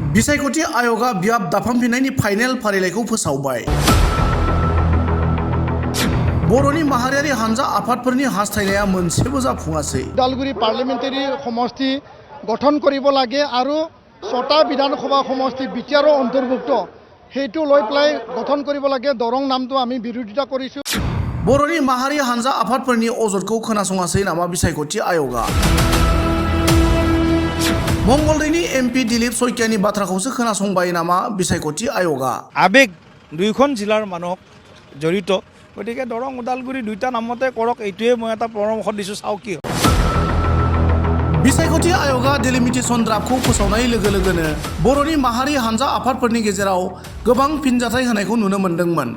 बिसायख'थि आय'गा बियाब दाफामफिननायनि फाइनेल फारिलाइखौ फोसावबाय। बर'नि माहारियारि हानजा आफादफोरनि हास्थायनाया मोनसेबो जाफुङासै। उदालगुरि पार्लियामेन्टारि समष्टि गठन কৰিব লাগে আৰু 6টা বিধানসভা সমষ্টি বিটিআৰৰ অন্তৰ্ভুক্ত সেইটো লৈ পেলাই গঠন কৰিব লাগে। দৰং নামটো আমি বিৰোধিতা কৰিছো। बर'नि माहारि हानजा आफादफोरनि अजदखौ खोनासङासै नामा बिसायख'थि आय'गा? मंगलदैनि एमपि दिलीप शइकियानि बाथ्राखौसो खोनासंबाय नामा बिसायख'थि आय'गा? आवेग दुइখন जिलार মানুহ জড়িত, গতিকে দৰং ওদালগুৰি দুইটা নামতে কৰক, এইটোৱে মই এটা পৰামৰ্শ দিছোঁ। চাও কি হয়। बिसायख'थि आय'गा डेलिमिटेसन ड्राफ्टखौ फोसावनाय लोगो लोगोनो बर'नि माहारि हानजा आफादफोरनि गेजेराव गोबां फिनजाथाय होनायखौ नुनो मोन्दोंमोन।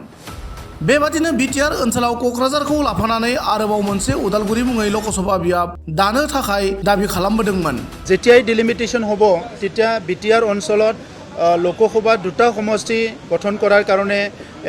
बेबादिनो बिटिआर ओनसोलाव क'क्राझारखौ लाफानानै आरोबाव मोनसे उदालगुरि मुङै लकसभा बियाब दानो थाखाय दाबि खालामबोदोंमोन। जेতিয়াই ডিলিমিটেশ্যন হ'ব তেতিয়া বিটিআৰ অঞ্চলত লোকসভা দুটা সমষ্টি গঠন কৰাৰ কাৰণে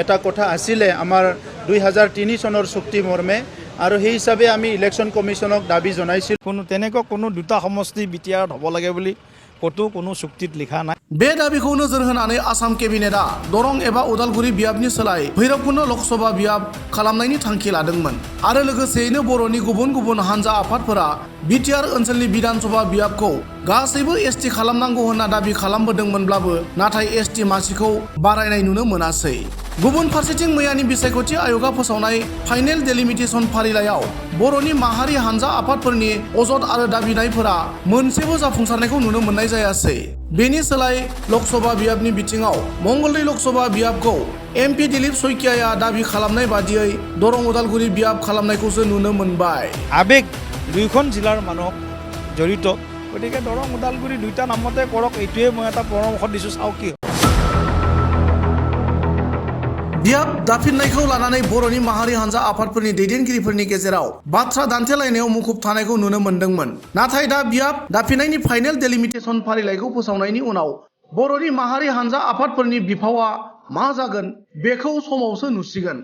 এটা কথা আছিলে আমাৰ 2003 চনৰ চুক্তি মৰ্মে, আৰু সেই হিচাপে আমি ইলেকশ্যন কমিশ্যনক দাবী জনাইছিল। তেনেকুৱা কোনো দুটা সমষ্টি বিটিআৰত হ'ব লাগে বুলি ক'তো কোনো চুক্তিত লিখা নাই। बे दाबिखौ नोजोर होनानै आसाम केबिनेटआ दरं एबा उदालगुरि बियाबनि सोलाय भैरबकुन्द लकसभा बियाब खालामनायनि थांखि लादोंमोन आरो लोगोसेयैनो बर'नि गुबुन गुबुन हानजा आफादफोरा बिटिआर ओनसोलनि विधानसभा बियाबखौ गासैबो एसटि खालामनांगौ होनना दाबि खालामबोदोंमोनब्लाबो नाथाय एसटि मासिखौ बारायनाय नुनो मोनासै। गुबुन फारसेथिं मैयानि बिसायख'थि आय'गा फोसावनाय फाइनेल डेलिमिटेसन फारिलाइयाव बर'नि माहारि हानजा आफादफोरनि अजद आरो दाबिनायफोरा मोनसेबो जाफुंसारनायखौ नुनो मोननाय जायासै। बेनि सोलाय लकसभा बियाबनि बिथिङाव मंगलदै लकसभा बियाबखौ एमपि दिलीप शइकियाया दाबि खालामनाय बादियै दरं उदालगुरि बियाब खालामनायखौसो नुनो मोनबाय। आवेग দুইখন জিলাৰ মানুহ জড়িত, গতিকে দৰং ওদালগুৰি দুইটা নামতে কৰক, এইটোৱে মই এটা পৰামৰ্শ দিছোঁ। চাও কি হয়। बियाब दाफिननायखौ लानानै बर'नि माहारि हानजा आफादफोरनि दैदेनगिरिफोरनि गेजेराव बाथ्रा दान्थेलायनायाव मुखुब थानायखौ नुनो मोन्दोंमोन। नाथाय दा बियाब दाफिननायनि फाइनेल डेलिमिटेसन फारिलाइखौ फोसावनायनि उनाव बर'नि माहारि हानजा आफादफोरनि बिफावआ मा जागोन बेखौ समावसो नुसिगोन।